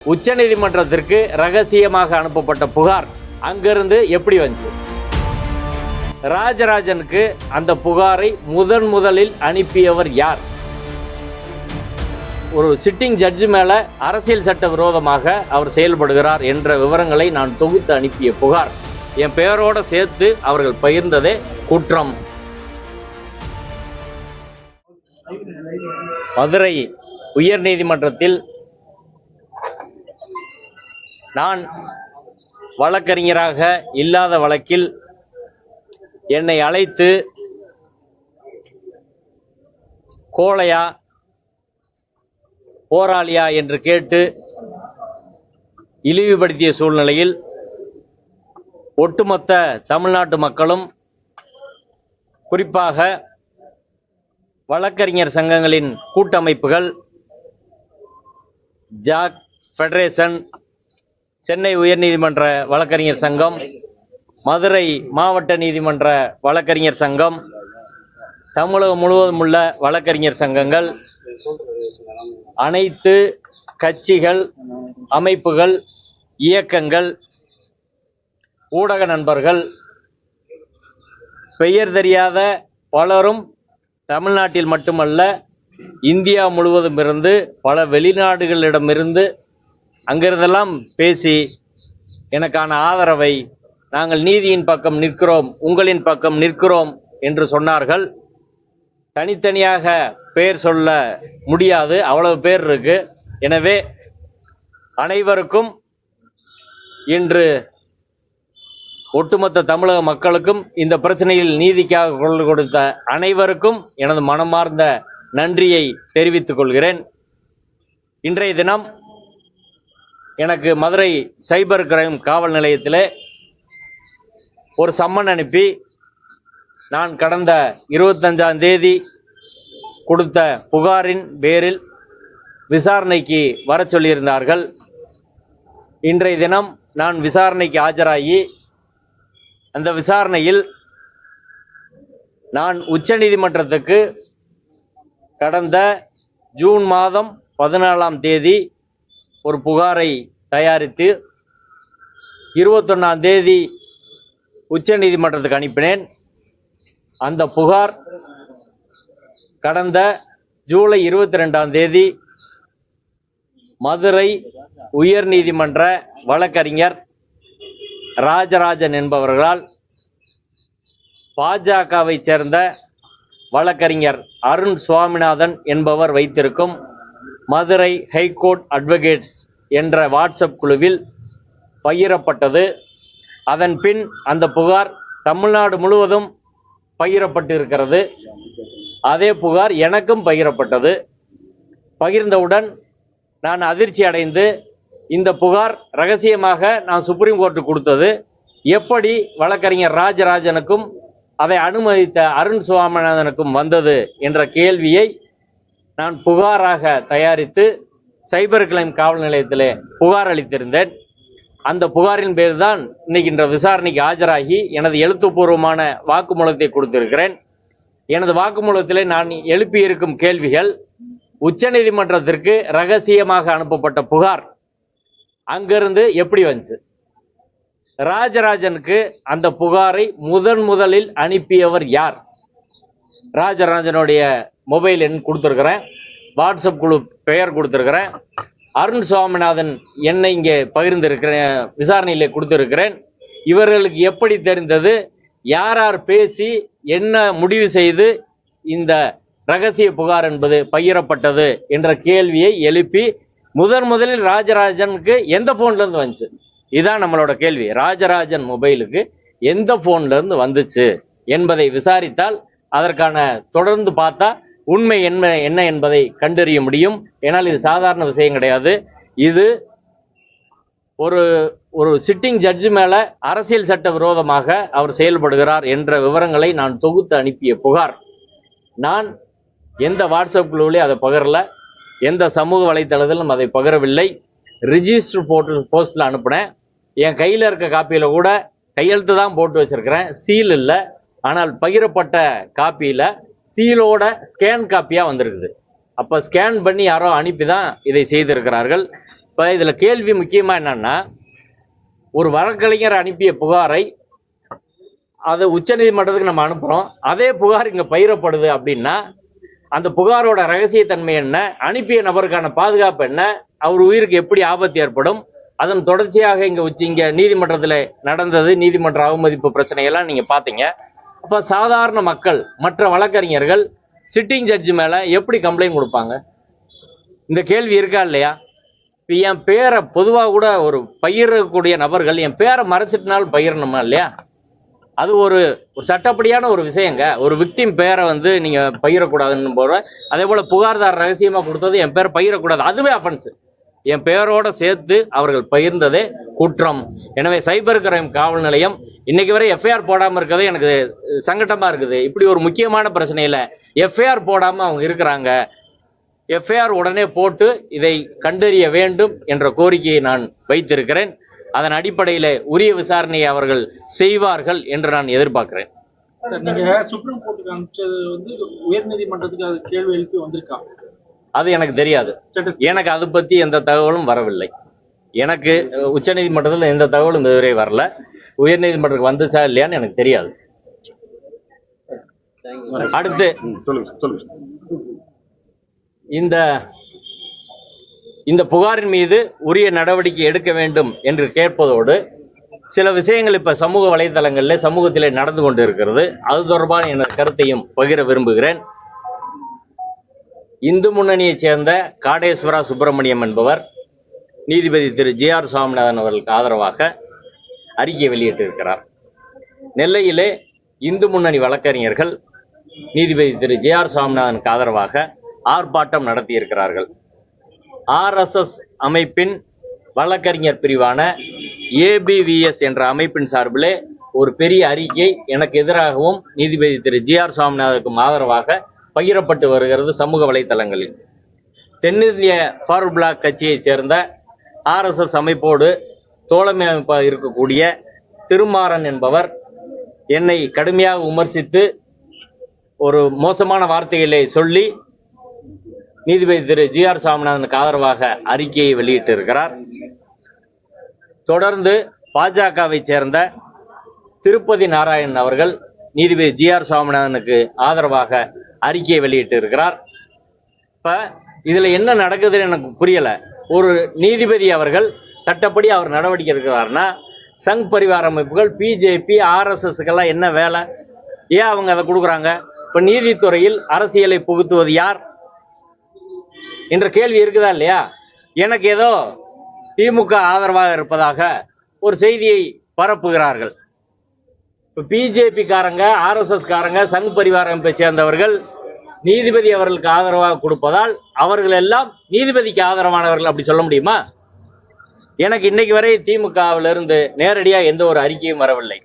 உச்சநீதிமன்றத்திற்கு ரகசியமாக அனுப்பப்பட்ட புகார் அங்கிருந்து எப்படி வந்துச்சு? ராஜராஜனுக்கு அந்த புகாரை முதலில் அனுப்பியவர் யார்? ஒரு சிட்டிங் ஜட்ஜு மேல அரசியல் சட்ட விரோதமாக அவர் செயல்படுகிறார் என்ற விவரங்களை நான் தொகுத்து அனுப்பிய புகார் என் பெயரோட சேர்த்து அவர்கள் பகிர்ந்ததே குற்றம். மதுரை உயர் நீதிமன்றத்தில் நான் வழக்கறிஞராக இல்லாத வழக்கில் என்னை அழைத்து கோழையா போராளியா என்று கேட்டு இழிவுபடுத்திய சூழ்நிலையில் ஒட்டுமொத்த தமிழ்நாட்டு மக்களும் குறிப்பாக வழக்கறிஞர் சங்கங்களின் கூட்டமைப்புகள், ஜாக் ஃபெடரேஷன், சென்னை உயர்நீதிமன்ற வழக்கறிஞர் சங்கம், மதுரை மாவட்ட நீதிமன்ற வழக்கறிஞர் சங்கம், தமிழகம் முழுவதும் உள்ள வழக்கறிஞர் சங்கங்கள், அனைத்து கட்சிகள், அமைப்புகள், இயக்கங்கள், ஊடக நண்பர்கள், பெயர் தெரியாத பலரும் தமிழ்நாட்டில் மட்டுமல்ல இந்தியா முழுவதும் இருந்து பல வெளிநாடுகளிடமிருந்து அங்கிருந்தெல்லாம் பேசி எனக்கான ஆதரவை, நாங்கள் நீதியின் பக்கம் நிற்கிறோம், உங்களின் பக்கம் நிற்கிறோம் என்று சொன்னார்கள். தனித்தனியாக பெயர் சொல்ல முடியாது, அவ்வளவு பேர் இருக்கு. எனவே அனைவருக்கும் இன்று ஒட்டுமொத்த தமிழக மக்களுக்கும் இந்த பிரச்சனையில் நீதிக்காக குரல் கொடுத்த அனைவருக்கும் எனது மனமார்ந்த நன்றியை தெரிவித்துக் கொள்கிறேன். இன்றைய தினம் எனக்கு மதுரை சைபர் கிரைம் காவல் நிலையத்திலே ஒரு சம்மன் அனுப்பி நான் கடந்த 25ஆம் தேதி கொடுத்த புகாரின் பேரில் விசாரணைக்கு வர சொல்லியிருந்தார்கள். இன்றைய தினம் நான் விசாரணைக்கு ஆஜராகி அந்த விசாரணையில் நான் உச்சநீதிமன்றத்துக்கு கடந்த ஜூன் மாதம் 14ஆம் தேதி ஒரு புகாரை தயாரித்து 21ஆம் தேதி உச்சநீதிமன்றத்துக்கு அனுப்பினேன். அந்த புகார் கடந்த ஜூலை 22ஆம் தேதி மதுரை உயர் நீதிமன்ற வழக்கறிஞர் ராஜராஜன் என்பவர்களால் பாஜகவை சேர்ந்த வழக்கறிஞர் அருண் சுவாமிநாதன் என்பவர் வைத்திருக்கும் மதுரை ஹைகோர்ட் அட்வொகேட்ஸ் என்ற வாட்ஸ்அப் குழுவில் பகிரப்பட்டது. அதன் பின் அந்த புகார் தமிழ்நாடு முழுவதும் பகிரப்பட்டிருக்கிறது. அதே புகார் எனக்கும் பகிரப்பட்டது. பகிர்ந்தவுடன் நான் அதிர்ச்சி அடைந்து இந்த புகார் ரகசியமாக நான் சுப்ரீம் கோர்ட்டு கொடுத்தது எப்படி வழக்கறிஞர் ராஜராஜனுக்கும் அதை அனுமதித்த அருண் சுவாமிநாதனுக்கும் வந்தது என்ற கேள்வியை நான் புகாராக தயாரித்து சைபர் கிரைம் காவல் நிலையத்திலே புகார் அளித்திருந்தேன். அந்த புகாரின் பேர் தான் இன்னைக்கு இந்த விசாரணைக்கு ஆஜராகி எனது எழுத்துப்பூர்வமான வாக்குமூலத்தை கொடுத்திருக்கிறேன். எனது வாக்குமூலத்திலே நான் எழுப்பியிருக்கும் கேள்விகள்: உச்சநீதிமன்றத்திற்கு ரகசியமாக அனுப்பப்பட்ட புகார் அங்கிருந்து எப்படி வந்துச்சு? ராஜராஜனுக்கு அந்த புகாரை முதலில் அனுப்பியவர் யார்? ராஜராஜனுடைய மொபைல் எண் கொடுத்துருக்கிறேன், வாட்ஸ்அப் குழு பெயர் கொடுத்துருக்கிறேன், அருண் சுவாமிநாதன் என்னை இங்கே பகிர்ந்திருக்கிறேன், விசாரணையிலே கொடுத்துருக்கிறேன். இவர்களுக்கு எப்படி தெரிந்தது? யார் யார் பேசி என்ன முடிவு செய்து இந்த ரகசிய புகார் என்பது பகிரப்பட்டது என்ற கேள்வியை எழுப்பி முதலில் ராஜராஜனுக்கு எந்த போன்ல இருந்து வந்துச்சு? இதுதான் நம்மளோட கேள்வி. ராஜராஜன் மொபைலுக்கு எந்த போன்ல இருந்து வந்துச்சு என்பதை விசாரித்தால் அதற்கான தொடர்ந்து பார்த்தா உண்மை என்ன என்பதை கண்டறிய முடியும். ஏனால் இது சாதாரண விஷயம் கிடையாது. இது ஒரு சிட்டிங் ஜட்ஜு மேல அரசியல் சட்ட விரோதமாக அவர் செயல்படுகிறார் என்ற விவரங்களை நான் தொகுத்து அனுப்பிய புகார். நான் எந்த வாட்ஸ்அப் குழுவிலே அதை பகிரல, எந்த சமூக வலைத்தளத்திலும் அதை பகிரவில்லை. ரிஜிஸ்டர் போஸ்ட்ல அனுப்பினேன். என் கையில் இருக்க காப்பியில் கூட கையெழுத்து தான் போட்டு வச்சிருக்கிறேன், சீல் இல்லை. ஆனால் பகிரப்பட்ட காப்பியில் சீலோட ஸ்கேன் காப்பியாக வந்திருக்குது. அப்போ ஸ்கேன் பண்ணி யாரோ அனுப்பி தான் இதை செய்திருக்கிறார்கள். இப்போ இதில் கேள்வி முக்கியமாக என்னன்னா, ஒரு வழக்கறிஞர் அனுப்பிய புகாரை அதை உச்சநீதிமன்றத்துக்கு நம்ம அனுப்புகிறோம், அதே புகார் இங்கே பகிரப்படுது அப்படின்னா அந்த புகாரோட ரகசியத்தன்மை என்ன, அனுப்பிய நபருக்கான பாதுகாப்பு என்ன, அவர் உயிருக்கு எப்படி ஆபத்து ஏற்படும், அதன் தொடர்ச்சியாக இங்கே நீதிமன்றத்தில் நடந்தது நீதிமன்ற அவமதிப்பு பிரச்சனையெல்லாம் நீங்கள் பார்த்தீங்க. அப்போ சாதாரண மக்கள் மற்ற வழக்கறிஞர்கள் சிட்டிங் ஜட்ஜு மேலே எப்படி கம்ப்ளைண்ட் கொடுப்பாங்க? இந்த கேள்வி இருக்கா இல்லையா? இப்போ என் பேரை பொதுவாக கூட ஒரு பகிரக்கூடிய நபர்கள் என் பேரை மறைச்சிட்டுனாலும் பகிரணுமா இல்லையா? அது ஒரு சட்டப்படியான ஒரு விஷயங்க. ஒரு விக்டிம் பேரை நீங்கள் பகிரக்கூடாதுன்னு போகிற, அதே போல் புகார்தார் ரகசியமாக கொடுத்தது என் பேரை பகிரக்கூடாது, அதுவே அஃபென்ஸு. என் பெயரோட சேர்த்து அவர்கள் பகிர்ந்ததே குற்றம். எனவே சைபர் கிரைம் காவல் நிலையம் இன்னைக்கு வரை எஃப்ஐஆர் போடாமல் இருக்கிறது எனக்கு சங்கட்டமாக இருக்குது. இப்படி ஒரு முக்கியமான பிரச்சனையில் எஃப்ஐஆர் போடாமல் அவங்க இருக்கிறாங்க. எஃப்ஐஆர் உடனே போட்டு இதை கண்டறிய வேண்டும் என்ற கோரிக்கையை நான் வைத்திருக்கிறேன். அதன் அடிப்படையில் உரிய விசாரணையை அவர்கள் செய்வார்கள் என்று நான் எதிர்பார்க்கிறேன். நீங்க சுப்ரீம் கோர்ட்டுக்கு அனுப்பிச்சது உயர்நீதிமன்றத்துக்கு அது கேள்வி எழுப்பி வந்திருக்கா? அது எனக்கு தெரியாது. எனக்கு அதை பற்றி எந்த தகவலும் வரவில்லை. எனக்கு உச்சநீதிமன்றத்தில் எந்த தகவலும் இதுவரை வரல. உயர்நீதிமன்றத்துக்கு வந்துச்சா இல்லையான்னு எனக்கு தெரியாது. அடுத்து இந்த புகாரின் மீது உரிய நடவடிக்கை எடுக்க வேண்டும் என்று கேட்பதோடு சில விஷயங்கள் இப்ப சமூக வலைதளங்களில் சமூகத்திலே நடந்து கொண்டு இருக்கிறது. அது தொடர்பான எனது கருத்தையும் பகிர விரும்புகிறேன். இந்து முன்னணியைச் சேர்ந்த காடேஸ்வரா சுப்பிரமணியம் என்பவர் நீதிபதி திரு ஜி.ஆர். சுவாமிநாதன் அவர்களுக்கு ஆதரவாக அறிக்கை வெளியிட்டிருக்கிறார். நெல்லையிலே இந்து முன்னணி வழக்கறிஞர்கள் நீதிபதி திரு ஜி.ஆர். சுவாமிநாதனுக்கு ஆதரவாக ஆர்ப்பாட்டம் நடத்தியிருக்கிறார்கள். ஆர்எஸ்எஸ் அமைப்பின் வழக்கறிஞர் பிரிவான ஏபிவிஎஸ் என்ற அமைப்பின் சார்பிலே ஒரு பெரிய அறிக்கை எனக்கு எதிராகவும் நீதிபதி திரு ஜி.ஆர். சுவாமிநாதனுக்கும் ஆதரவாக பகிரப்பட்டு வருகிறது சமூக வலைத்தளங்களில். தென்னிந்திய ஃபார்வர்ட் பிளாக் கட்சியைச் சேர்ந்த ஆர்எஸ்எஸ் அமைப்போடு தோழமை அமைப்பாக இருக்கக்கூடிய திருமாறன் என்பவர் என்னை கடுமையாக விமர்சித்து ஒரு மோசமான வார்த்தைகளை சொல்லி நீதிபதி திரு ஜி.ஆர். சுவாமிநாதனுக்கு ஆதரவாக அறிக்கையை வெளியிட்டு இருக்கிறார். தொடர்ந்து பாஜகவை சேர்ந்த திருப்பதி நாராயணன் அவர்கள் நீதிபதி ஜி.ஆர். சுவாமிநாதனுக்கு ஆதரவாக அறிக்கையை வெளியிட்டு இருக்கிறார். இப்ப இதுல என்ன நடக்குதுன்னு எனக்கு புரியல. ஒரு நீதிபதி அவர்கள் சட்டப்படி அவர் நடவடிக்கை இருக்கிறார்னா சங் பரிவார அமைப்புகள் பிஜேபி ஆர்எஸ்எஸ்க்கெல்லாம் என்ன வேலை? ஏன் அவங்க அதை கொடுக்குறாங்க? இப்ப நீதித்துறையில் அரசியலை புகுத்துவது யார் என்ற கேள்வி இருக்குதா இல்லையா? எனக்கு ஏதோ திமுக ஆதரவாக இருப்பதாக ஒரு செய்தியை பரப்புகிறார்கள். இப்போ பிஜேபி காரங்க ஆர்எஸ்எஸ் காரங்க சங் பரிவார அமைப்பை சேர்ந்தவர்கள் நீதிபதி அவர்களுக்கு ஆதரவாக கொடுப்பதால் அவர்கள் எல்லாம் நீதிபதிக்கு ஆதரவானவர்கள் அப்படி சொல்ல முடியுமா? எனக்கு இன்னைக்கு வரை திமுகவிலிருந்து நேரடியாக எந்த ஒரு அறிக்கையும் வரவில்லை.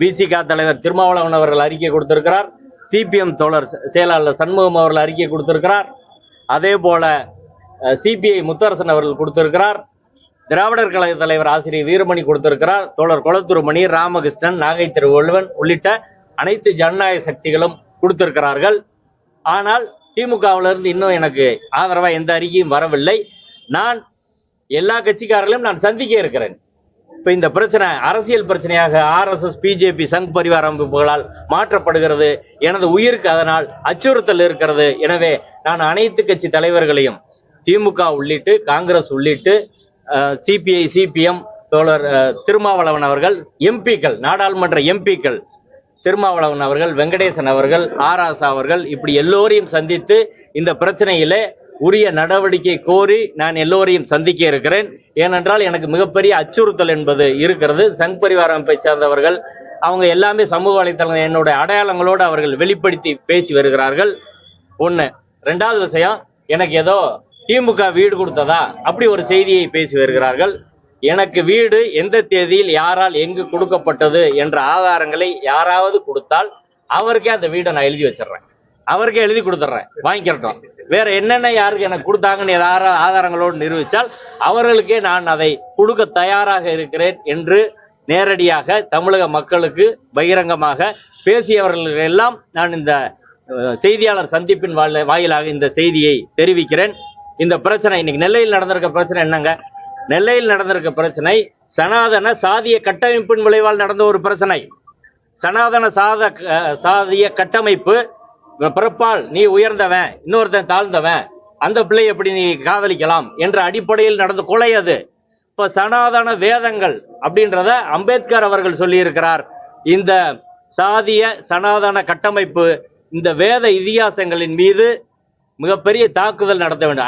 விசிக தலைவர் திருமாவளவன் அவர்கள் அறிக்கை கொடுத்திருக்கிறார். சிபிஎம் தோழர் செயலாளர் சண்முகம் அவர்கள் அறிக்கை கொடுத்திருக்கிறார். அதே போல சிபிஐ முத்தரசன் அவர்கள் கொடுத்திருக்கிறார். திராவிடர் கழக தலைவர் ஆசிரியர் வீரமணி கொடுத்திருக்கிறார். தோழர் கொளத்தூர் மணி, ராமகிருஷ்ணன், நாகை திருவள்ளுவன் உள்ளிட்ட அனைத்து ஜனநாயக சக்திகளும் கொடுத்திருக்கிறார்கள். ஆனால் திமுகவிலிருந்து இன்னும் எனக்கு ஆதரவாக எந்த அறிக்கையும் வரவில்லை. நான் எல்லா கட்சிக்காரர்களையும் நான் சந்திக்க இருக்கிறேன். இப்ப இந்த பிரச்சனை அரசியல் பிரச்சனையாக ஆர்எஸ்எஸ் பிஜேபி சங் பரிவார அமைப்புகளால் மாற்றப்படுகிறது. எனது உயிருக்கு அதனால் அச்சுறுத்தல் இருக்கிறது. எனவே நான் அனைத்து கட்சி தலைவர்களையும் திமுக உள்ளிட்டு காங்கிரஸ் உள்ளிட்டு சிபிஐ சிபிஎம் தோழர் திருமாவளவன் அவர்கள் எம்பிக்கள் நாடாளுமன்ற எம்பிக்கள் திருமாவளவன் அவர்கள் வெங்கடேசன் அவர்கள் ஆராசா அவர்கள் இப்படி எல்லோரையும் சந்தித்து இந்த பிரச்சனையிலே உரிய நடவடிக்கை கோரி நான் எல்லோரையும் சந்திக்க இருக்கிறேன். ஏனென்றால் எனக்கு மிகப்பெரிய அச்சுறுத்தல் என்பது இருக்கிறது. சங் பரிவார அமைப்பை சேர்ந்தவர்கள் அவங்க எல்லாமே சமூக வலைத்தளங்கள் என்னுடைய அடையாளங்களோடு அவர்கள் வெளிப்படுத்தி பேசி வருகிறார்கள். ஒன்று. ரெண்டாவது விஷயம், எனக்கு ஏதோ திமுக வீடு கொடுத்ததா அப்படி ஒரு செய்தியை பேசி வருகிறார்கள். எனக்கு வீடு எந்த தேதியில் யாரால் எங்கு கொடுக்கப்பட்டது என்ற ஆதாரங்களை யாராவது கொடுத்தால் அவருக்கே அந்த வீடை நான் எழுதி வச்சிடறேன், அவருக்கே எழுதி கொடுத்துட்றேன், வாங்கிக்கிறோம். வேற என்னென்ன யாருக்கு எனக்கு கொடுத்தாங்கன்னு ஏதாவது ஆதாரங்களோடு நிரூபித்தால் அவர்களுக்கே நான் அதை கொடுக்க தயாராக இருக்கிறேன் என்று நேரடியாக தமிழக மக்களுக்கு பகிரங்கமாக பேசியவர்கள் எல்லாம் நான் இந்த செய்தியாளர் சந்திப்பின் வாயிலாக இந்த செய்தியை தெரிவிக்கிறேன். இந்த பிரச்சனை இன்னைக்கு நெல்லையில் நடந்திருக்க பிரச்சனை என்னங்க? நெல்லையில் நடந்திருக்க பிரச்சனை சனாதன சாதிய கட்டமைப்பின் விளைவால் நடந்த ஒரு பிரச்சனை. சனாதன சாதிய கட்டமைப்பு, பிறப்பால் நீ உயர்ந்தவன் இன்னொருத்தன் தாழ்ந்தவன், அந்த பிள்ளை எப்படி நீ காதலிக்கலாம் என்ற அடிப்படையில் நடந்த கொலை அது. இப்ப சனாதன வேதங்கள் அப்படின்றத அம்பேத்கர் அவர்கள் சொல்லியிருக்கிறார். இந்த சாதிய சனாதன கட்டமைப்பு, இந்த வேத இதிகாசங்களின் மீது மிகப்பெரிய தாக்குதல் நடத்த வேண்டும்.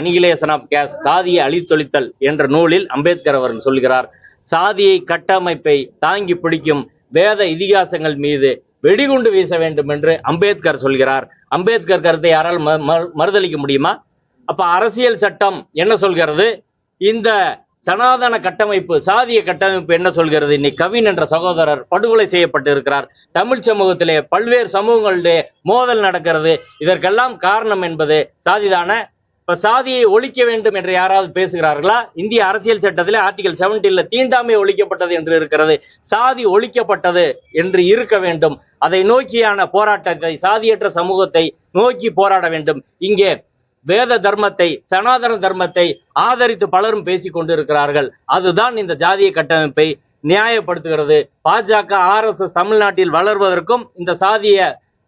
அனிகிலேஷன் ஆஃப் கேஸ்ட், சாதியை அழித்தொழித்தல் என்ற நூலில் அம்பேத்கர் அவர்கள் சொல்கிறார். சாதியை கட்டமைப்பை தாங்கி பிடிக்கும் வேத இதிகாசங்கள் மீது வெடிகுண்டு வீச வேண்டும் என்று அம்பேத்கர் சொல்கிறார். அம்பேத்கர் கருத்தை யாரால் மறுதளிக்க முடியுமா? அப்ப அரசியல் சட்டம் என்ன சொல்கிறது? இந்த சனாதன கட்டமைப்பு, சாதிய கட்டமைப்பு என்ன சொல்கிறது? இன்னைக்கு கவின் என்ற சகோதரர் படுகொலை செய்யப்பட்டு இருக்கிறார். தமிழ் சமூகத்திலே பல்வேறு சமூகங்களுடைய மோதல் நடக்கிறது. இதற்கெல்லாம் காரணம் என்பது சாதிதான. இப்ப சாதியை ஒழிக்க வேண்டும் என்று யாராவது பேசுகிறார்களா? இந்திய அரசியல் சட்டத்திலே ஆர்டிகல் 70 தீண்டாமை ஒழிக்கப்பட்டது என்று இருக்கிறது. சாதி ஒழிக்கப்பட்டது என்று இருக்க வேண்டும். அதை நோக்கியான போராட்டத்தை, சாதியற்ற சமூகத்தை நோக்கி போராட வேண்டும். இங்கே வேத தர்மத்தை, சனாதன தர்மத்தை ஆதரித்து பலரும் பேசிக் கொண்டிருக்கிறார்கள். அதுதான் இந்த ஜாதிய கட்டமைப்பை நியாயப்படுத்துகிறது. பாஜக, RSS தமிழ்நாட்டில் வளர்வதற்கும் இந்த சாதிய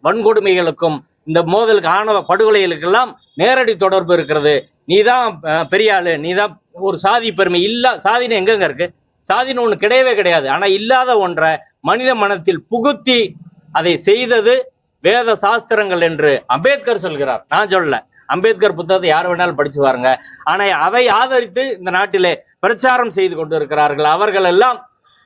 வன்கொடுமைகளுக்கும் இந்த மோதலுக்கு, ஆணவ படுகொலைகளுக்கெல்லாம் நேரடி தொடர்பு இருக்கிறது. நீதான் பெரிய ஆளு, நீதான் ஒரு சாதி பெருமை இல்ல. சாதின்னு எங்கெங்க இருக்கு? சாதின்னு ஒண்ணு கிடையவே கிடையாது. ஆனா இல்லாத ஒன்றை மனித மனத்தில் புகுத்தி அதை செய்தது வேத சாஸ்திரங்கள் என்று அம்பேத்கர் சொல்கிறார். நான் சொல்லல. அம்பேத்கர் புத்தகத்தை யார் வேணாலும் படிச்சு பாருங்க. ஆனா அதை ஆதரித்து இந்த நாட்டிலே பிரச்சாரம் செய்து கொண்டிருக்கிறார்கள். அவர்கள் எல்லாம்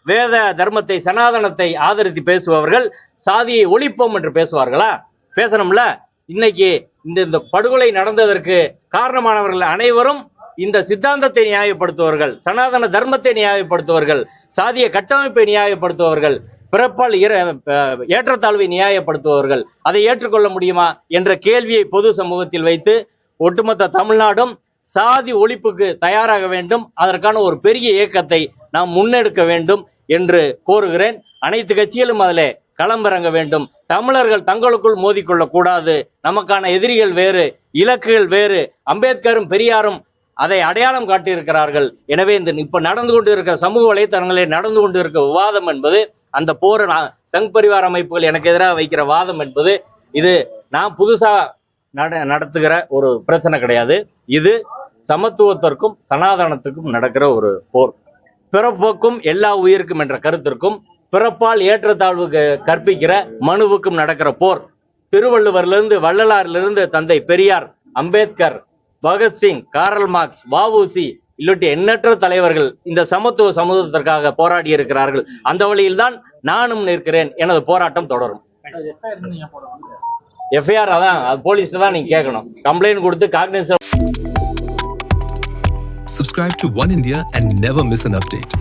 வேத தர்மத்தை, சனாதனத்தை ஆதரித்து பேசுபவர்கள் சாதியை ஒழிப்போம் என்று பேசுவார்களா? பேசணும்ல. இன்னைக்கு இந்த படுகொலை நடந்ததற்கு காரணமானவர்கள் அனைவரும் இந்த சித்தாந்தத்தை நியாயப்படுத்துவர்கள், சனாதன தர்மத்தை நியாயப்படுத்துவர்கள், சாதிய கட்டமைப்பை நியாயப்படுத்துவர்கள், பிறப்பால் ஏற்றத்தாழ்வை நியாயப்படுத்துபவர்கள். அதை ஏற்றுக்கொள்ள முடியுமா என்ற கேள்வியை பொது சமூகத்தில் வைத்து ஒட்டுமொத்த தமிழ்நாடும் சாதி ஒழிப்புக்கு தயாராக வேண்டும். அதற்கான ஒரு பெரிய இயக்கத்தை நாம் முன்னெடுக்க வேண்டும் என்று கோருகிறேன். அனைத்து கட்சிகளும் அதிலே களமிறங்க வேண்டும். தமிழர்கள் தங்களுக்குள் மோதிக்கொள்ள கூடாது. நமக்கான எதிரிகள் வேறு, இலக்குகள் வேறு. அம்பேத்கரும் பெரியாரும் அதை அடையாளம் காட்டியிருக்கிறார்கள். எனவே இந்த இப்ப நடந்து கொண்டு இருக்கிற சமூக வலைத்தளங்களில் நடந்து கொண்டு இருக்க விவாதம் என்பது, அந்த போர் சங் பரிவார அமைப்புகள் எனக்கு எதிராக வைக்கிற வாதம் என்பது, இது நான் புதுசா நடத்துகிற ஒரு பிரச்சனை கிடையாது. இது சமத்துவத்திற்கும் சனாதனத்துக்கும் நடக்கிற ஒரு போர். பிறப்புக்கும் எல்லா உயிருக்கும் என்ற கருத்திற்கும், பிறப்பால் ஏற்றத்தாழ்வு கற்பிக்கிற மனுவுக்கும் நடக்கிற போர். திருவள்ளுவரிலிருந்து, வள்ளலாரிலிருந்து தந்தை பெரியார், அம்பேத்கர், பகத்சிங், காரல் மார்க்ஸ், வஉசி இல்லட்டி எண்ணற்ற தலைவர்கள் இந்த சமத்துவ சமூகத்திற்காக போராடி இருக்கிறார்கள். அந்த வழியில்தான் நானும் நிற்கிறேன். எனது போராட்டம் தொடரும். எஃப்ஐஆர் அதான் போலீஸ்ல தான் நீங்க கேட்கணும். கம்ப்ளைண்ட் கொடுத்து Cognizant. Subscribe to One India and never miss an update.